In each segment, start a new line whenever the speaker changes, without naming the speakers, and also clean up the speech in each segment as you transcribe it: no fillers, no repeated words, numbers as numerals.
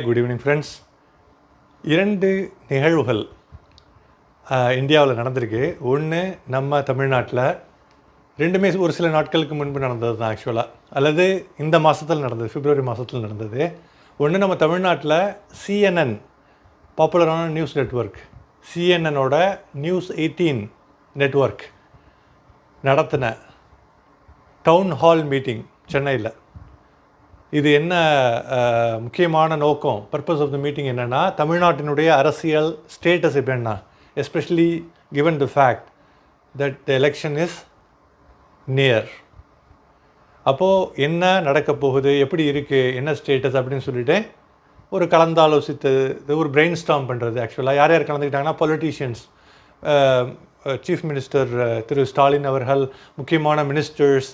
Good evening friends. 2 நிகழ்வுகள் இந்தியாவில் நடந்திருக்கு. ஒன்று நம்ம தமிழ்நாட்டில், ரெண்டுமே ஒரு சில நாட்களுக்கு முன்பு நடந்தது தான் ஆக்சுவலாக, அல்லது இந்த மாதத்தில் நடந்தது, பிப்ரவரி மாதத்தில் நடந்தது. ஒன்று நம்ம தமிழ்நாட்டில் CNN, பாப்புலரான நியூஸ் நெட்வொர்க், CNNோட நியூஸ் 18 நெட்வொர்க் நடத்தின டவுன் ஹால் மீட்டிங் சென்னையில். இது என்ன முக்கியமான நோக்கம், பர்பஸ் ஆஃப் த மீட்டிங் என்னென்னா, தமிழ்நாட்டினுடைய அரசியல் ஸ்டேட்டஸ் இப்போ என்ன, especially given the fact that the election is near. அப்போது என்ன நடக்க போகுது, எப்படி இருக்குது, என்ன ஸ்டேட்டஸ் அப்படின்னு சொல்லிட்டு ஒரு கலந்தாலோசித்து ஒரு பிரெயின் ஸ்டார்ம் பண்ணுறது. ஆக்சுவலாக யார் யார் கலந்துக்கிட்டாங்கன்னா, பொலிட்டீஷியன்ஸ், சீஃப் மினிஸ்டர் திரு ஸ்டாலின் அவர்கள், முக்கியமான மினிஸ்டர்ஸ்,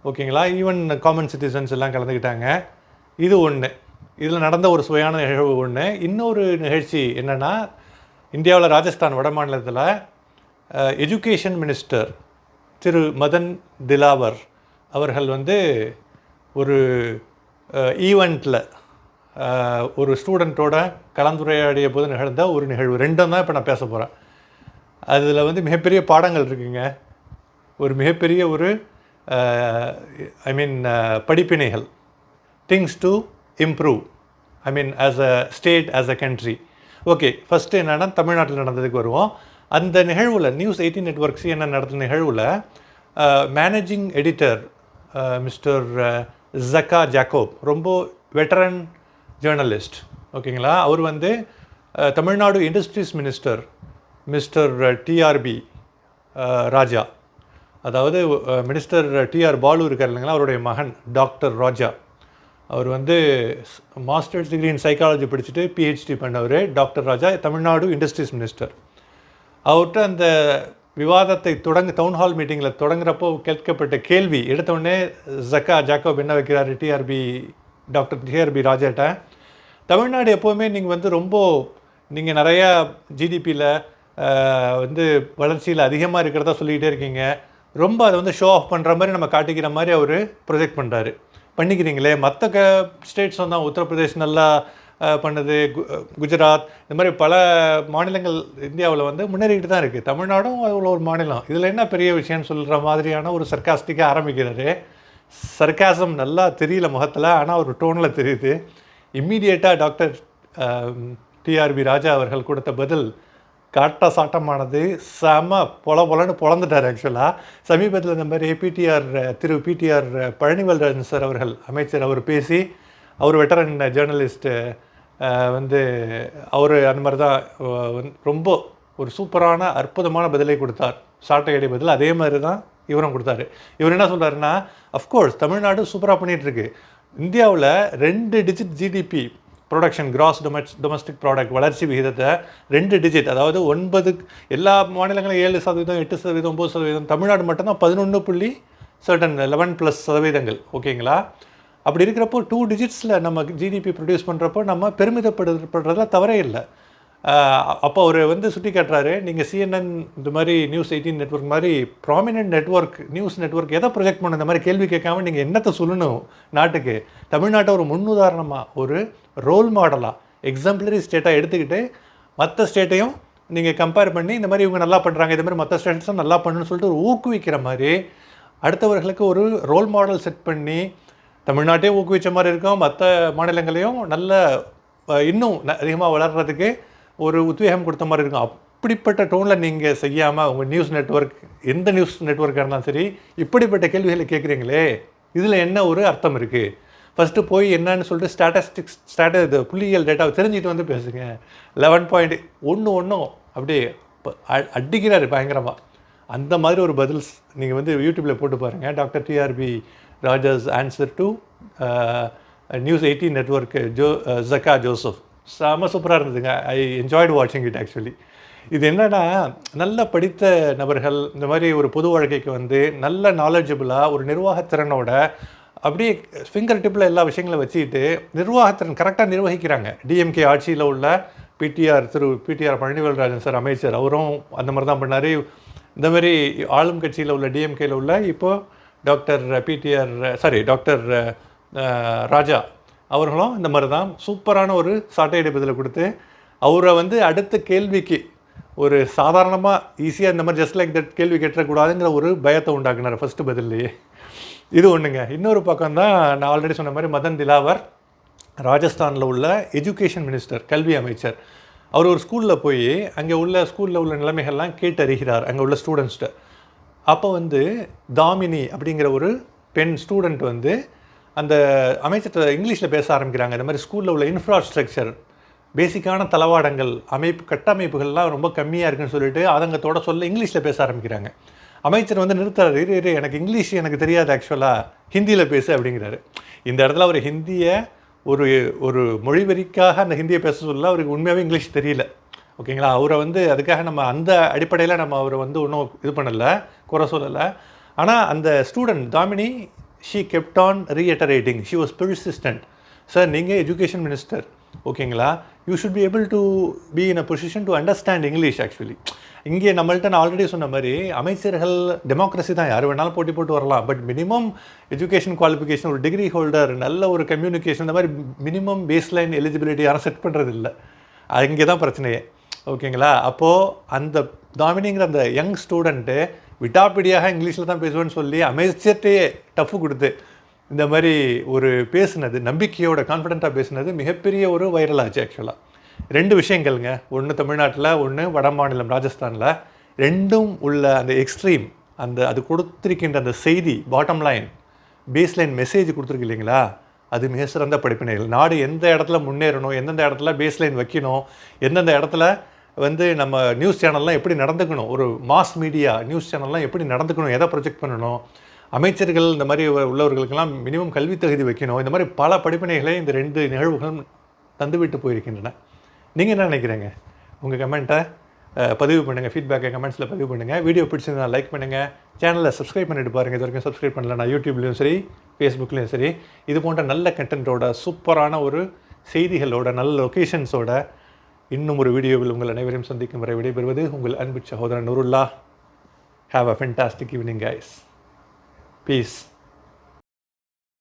ஓகேங்களா, ஈவன் காமன் சிட்டிசன்ஸ் எல்லாம் கலந்துக்கிட்டாங்க. இது ஒன்று, இதில் நடந்த ஒரு சுவையான நிகழ்வு ஒன்று. இன்னொரு நிகழ்ச்சி என்னென்னா, இந்தியாவில் ராஜஸ்தான் வட மாநிலத்தில் எஜுகேஷன் மினிஸ்டர் திரு மதன் திலாவர் அவர்கள் ஒரு ஈவெண்ட்டில் ஒரு ஸ்டூடெண்ட்டோட கலந்துரையாடிய போது நிகழ்ந்த ஒரு நிகழ்வு. ரெண்டும் தான் இப்போ நான் பேச போகிறேன். அதில் மிகப்பெரிய பாடங்கள் இருக்குங்க. ஒரு மிகப்பெரிய ஒரு படிப்பினைகள், things to improve, as a state, as a country. Okay, first என்னென்னா தமிழ்நாட்டில் நடந்ததுக்கு வருவோம். அந்த நிகழ்வில் நியூஸ் 18 நெட்வொர்க் CNN நடத்தின நிகழ்வில் managing editor mister Jagga Jacob, ரொம்ப வெட்டரன் ஜேர்னலிஸ்ட், ஓகேங்களா. அவர் Tamil Nadu industries minister mister TRB ராஜா, அதாவது மினிஸ்டர் TR பாலு இருக்கார் இல்லைங்களா, அவருடைய மகன் doctor Raja. Our masters degree in psychology படிச்சுட்டு PhD பண்ணவர் டாக்டர் ராஜா, தமிழ்நாடு இண்டஸ்ட்ரீஸ் மினிஸ்டர். அவர்கிட்ட அந்த விவாதத்தை டவுன் ஹால் மீட்டிங்கில் தொடங்குறப்போ கேட்கப்பட்ட கேள்வி, எடுத்தவுடனே ஜக்கா ஜாக்கோப் என்ன வைக்கிறார், டாக்டர் TRB ராஜாட்ட, தமிழ்நாடு எப்போவுமே நீங்கள் ரொம்ப நீங்கள் நிறையா GDPயில் வளர்ச்சியில் அதிகமாக இருக்கிறதா சொல்லிக்கிட்டே இருக்கீங்க, ரொம்ப அதை ஷோ ஆஃப் பண்ணுற மாதிரி நம்ம காட்டிக்கிற மாதிரி அவர் ப்ரொஜெக்ட் பண்ணுறாரு. பண்ணிக்கிறீங்களே, மற்ற ஸ்டேட்ஸ் தான், உத்தரப்பிரதேஷ் நல்லா பண்ணுது, குஜராத், இந்த மாதிரி பல மாநிலங்கள் இந்தியாவில் முன்னேறிக்கிட்டு தான் இருக்குது, தமிழ்நாடும் அவ்வளோ ஒரு மாநிலம், இதில் என்ன பெரிய விஷயம்னு சொல்கிற மாதிரியான ஒரு சர்க்காஸ்டிக்காக ஆரம்பிக்கிறாரு. சர்க்காசம் நல்லா தெரியல முகத்தில், ஆனால் ஒரு டோனில் தெரியுது. இம்மீடியட்டாக டாக்டர் TRB ராஜா அவர்கள் கொடுத்த பதில் காட்ட சாட்டமானது, செம பொலன்னு பொழந்துட்டார். ஆக்சுவலாக சமீபத்தில் இந்த மாதிரி திரு PTR பழனிவேல்ராஜன் சார் அவர்கள், அமைச்சர், அவர் பேசி, அவர் வெட்டரன் ஜேர்னலிஸ்ட்டு அவர் அந்த மாதிரி தான் ரொம்ப ஒரு சூப்பரான அற்புதமான பதிலை கொடுத்தார், சாட்டையடி பதில். அதே மாதிரி தான் இவரும் கொடுத்தாரு. இவர் என்ன சொல்கிறாருன்னா, அஃப்கோர்ஸ் தமிழ்நாடு சூப்பராக பண்ணிகிட்ருக்கு, இந்தியாவில் 2 digit GDP production, gross domestic product வளர்ச்சி விகிதத்தை 2 டிஜிட், அதாவது 9, எல்லா மாநிலங்களும் 7%, 8%, 9%, தமிழ்நாடு மட்டும்தான் 11+% ஓகேங்களா. அப்படி இருக்கிறப்போ 2 டிஜிட்ஸில் நம்ம GDP ப்ரொடியூஸ் பண்ணுறப்போ நம்ம பெருமிதப்படுறதுல தவறே இல்லை. அப்போ அவர் சுட்டி காட்டுறாரு, நீங்கள் CNN இந்த மாதிரி நியூஸ் 18 நெட்வொர்க் மாதிரி ப்ராமினென்ட் நெட்வொர்க், நியூஸ் நெட்வொர்க் எதை ப்ரொஜெக்ட் பண்ணணும், இந்த மாதிரி கேள்வி கேட்காம நீங்கள் என்னத்தை சொல்லணும் நாட்டுக்கு, தமிழ்நாட்டை ஒரு முன்னுதாரணமாக, ஒரு ரோல் மாடலாக, எக்ஸாம்பிளரி ஸ்டேட்டாக எடுத்துக்கிட்டு மற்ற ஸ்டேட்டையும் நீங்கள் கம்பேர் பண்ணி, இந்த மாதிரி இவங்க நல்லா பண்ணுறாங்க, இந்த மாதிரி மற்ற ஸ்டேட்ஸும் நல்லா பண்ணணும்னு சொல்லிட்டு ஒரு ஊக்குவிக்கிற மாதிரி, அடுத்தவர்களுக்கு ஒரு ரோல் மாடல் செட் பண்ணி தமிழ்நாட்டையும் ஊக்குவிச்ச மாதிரி இருக்கும், மற்ற மாநிலங்களையும் நல்ல இன்னும் அதிகமாக வளர்கிறதுக்கு ஒரு உத்வேகம் கொடுத்த மாதிரி இருக்கும். அப்படிப்பட்ட டோனில் நீங்கள் செய்யாமல் உங்கள் நியூஸ் நெட்வொர்க், எந்த நியூஸ் நெட்வொர்க்காக இருந்தாலும் சரி, இப்படிப்பட்ட கேள்விகளை கேட்குறீங்களே, இதில் என்ன ஒரு அர்த்தம் இருக்குது, ஃபஸ்ட்டு போய் என்னன்னு சொல்லிட்டு இது புள்ளியியல் டேட்டாவை தெரிஞ்சுட்டு பேசுங்க. 11.11 அப்படியே அடிக்கிறாரு பயங்கரமாக. அந்த மாதிரி ஒரு பதில் நீங்கள் யூடியூப்பில் போட்டு பாருங்கள், doctor TRB Raja's answer to news 18 network Zakka Joseph. செம சூப்பராக இருந்ததுங்க. ஐ என்ஜாய்டு வாட்சிங் இட் ஆக்சுவலி. இது என்னென்னா, நல்ல படித்த நபர்கள் இந்த மாதிரி ஒரு பொது வாழ்க்கைக்கு நல்ல நாலேஜபிளாக, ஒரு நிர்வாகத்திறனோட, அப்படியே ஃபிங்கர் டிப்பில் எல்லா விஷயங்களும் வச்சுக்கிட்டு நிர்வாகத்திறன் கரெக்டாக நிர்வகிக்கிறாங்க. DMK ஆட்சியில் உள்ள திரு PTR பழனிவேல்ராஜன் சார் அமைச்சர், அவரும் அந்த மாதிரி தான் பண்ணார். இந்த மாதிரி ஆளும் கட்சியில் உள்ள DMKயில் உள்ள இப்போது டாக்டர் ராஜா அவர்களும் இந்த மாதிரி தான் சூப்பரான ஒரு சாட்டையடி பதிலை கொடுத்து அவரை வந்து அடுத்த கேள்விக்கு ஒரு சாதாரணமாக ஈஸியாக இந்த மாதிரி ஜஸ்ட் லைக் தட் கேள்வி கேட்டக்கூடாதுங்கிற ஒரு பயத்தை உண்டாக்குனார் ஃபஸ்ட்டு பதில்லையே. இது ஒன்றுங்க. இன்னொரு பக்கம் தான் நான் ஆல்ரெடி சொன்ன மாதிரி மதன் திலாவர் ராஜஸ்தானில் உள்ள எஜுகேஷன் மினிஸ்டர், கல்வி அமைச்சர். அவர் ஒரு ஸ்கூலில் போய் அங்கே உள்ள ஸ்கூலில் உள்ள நிலைமைகள்லாம் கேட்டறிகிறார் அங்கே உள்ள ஸ்டூடெண்ட்ஸ்கிட்ட. அப்போ வந்து தாமினி அப்படிங்கிற ஒரு பெண் ஸ்டூடெண்ட் வந்து அந்த அமைச்சர்கிட்ட இங்கிலீஷில் பேச ஆரம்பிக்கிறாங்க. இந்த மாதிரி ஸ்கூலில் உள்ள இன்ஃப்ராஸ்ட்ரக்சர், பேசிக்கான தளவாடங்கள், கட்டமைப்புகள்லாம் ரொம்ப கம்மியாக இருக்குன்னு சொல்லிட்டு ஆதங்கத்தோட சொல்ல இங்கிலீஷில் பேச ஆரம்பிக்கிறாங்க. அமைச்சர் வந்து நிறுத்துறாரு, இரு எனக்கு இங்கிலீஷ் எனக்கு தெரியாது, ஆக்சுவலாக ஹிந்தியில் பேசு அப்படிங்கிறாரு. இந்த இடத்துல அவர் ஹிந்தியை ஒரு ஒரு மொழிவெறிக்காக அந்த ஹிந்தியை பேச சொல்ல அவருக்கு உண்மையாகவே இங்கிலீஷ் தெரியல. ஓகேங்களா? அவரை வந்து அதுக்காக நம்ம அந்த அடிப்படையில் நம்ம அவரை வந்து ஒன்றும் இது பண்ணலை, குறை சொல்லலை. ஆனால் அந்த student Damini, she kept on reiterating, she was persistent. Sir நீங்கள் எஜுகேஷன் மினிஸ்டர், ஓகேங்களா, you should be able to be in a position to understand English. Actually இங்கே நம்மள்ட்ட நான் ஆல்ரெடி சொன்ன மாதிரி அமைச்சர்கள் டெமோக்ரஸி தான், யார் வேணாலும் போட்டி போட்டு வரலாம். பட் மினிமம் எஜுகேஷன் குவாலிஃபிகேஷன், ஒரு டிகிரி ஹோல்டர், நல்ல ஒரு கம்யூனிகேஷன், இந்த மாதிரி மினிமம் பேஸ்லைன் எலிஜிபிலிட்டி யாரும் செட் பண்ணுறது இல்லை. அங்கே தான் பிரச்சனையே. ஓகேங்களா? அப்போது அந்த தாமினிங்கிற அந்த யங் ஸ்டூடெண்ட்டு விட்டாப்பிடியாக இங்கிலீஷில் தான் பேசுவேன்னு சொல்லி அமைச்சர்கிட்டையே டஃப்பு கொடுத்து இந்த மாதிரி ஒரு பேசுனது, நம்பிக்கையோட கான்ஃபிடென்ட்டாக பேசுனது மிகப்பெரிய ஒரு வைரல் ஆச்சு. ஆக்சுவலாக 2 விஷயங்கள்ங்க. ஒன்று தமிழ்நாட்டில், ஒன்று வட மாநிலம் ராஜஸ்தானில். ரெண்டும் உள்ள அந்த எக்ஸ்ட்ரீம், அந்த அது கொடுத்துருக்கின்ற அந்த செய்தி, bottom line, base line message கொடுத்துருக்கு இல்லைங்களா, அது மிக சிறந்த படிப்பினைகள். நாடு எந்த இடத்துல முன்னேறணும், எந்தெந்த இடத்துல பேஸ் லைன் வைக்கணும், எந்தெந்த இடத்துல வந்து நம்ம நியூஸ் சேனல்லாம் எப்படி நடந்துக்கணும், ஒரு மாஸ் மீடியா நியூஸ் சேனல்லாம் எப்படி நடந்துக்கணும், எதை ப்ரொஜெக்ட் பண்ணணும், அமைச்சர்கள் இந்த மாதிரி உள்ளவர்களுக்கெல்லாம் மினிமம் கல்வி தகுதி வைக்கணும், இந்த மாதிரி பல படிப்பினைகளை இந்த 2 நிகழ்வுகளும் தந்துவிட்டு போயிருக்கின்றன. நீங்கள் என்ன நினைக்கிறீங்க? உங்கள் கமெண்ட்டை பதிவு பண்ணுங்கள், ஃபீட்பேக்கை கமெண்ட்ஸில் பதிவு பண்ணுங்கள். வீடியோ பிடிச்சிருந்தா லைக் பண்ணுங்கள், சேனலை சப்ஸ்கிரைப் பண்ணிட்டு பாருங்கள். இது வரைக்கும் சப்ஸ்கிரைப் பண்ணல, நான் யூடியூப்லேயும் சரி ஃபேஸ்புக்லேயும் சரி இது போன்ற நல்ல கண்டென்ட்டோட, சூப்பரான ஒரு செய்திகளோட, நல்ல லொக்கேஷன்ஸோட இன்னும் ஒரு வீடியோவில் உங்கள் அனைவரையும் சந்திக்கும் வரை விடைபெறுவது உங்கள் அன்பு சகோதரன் Noorullah. Have a fantastic evening guys. Peace.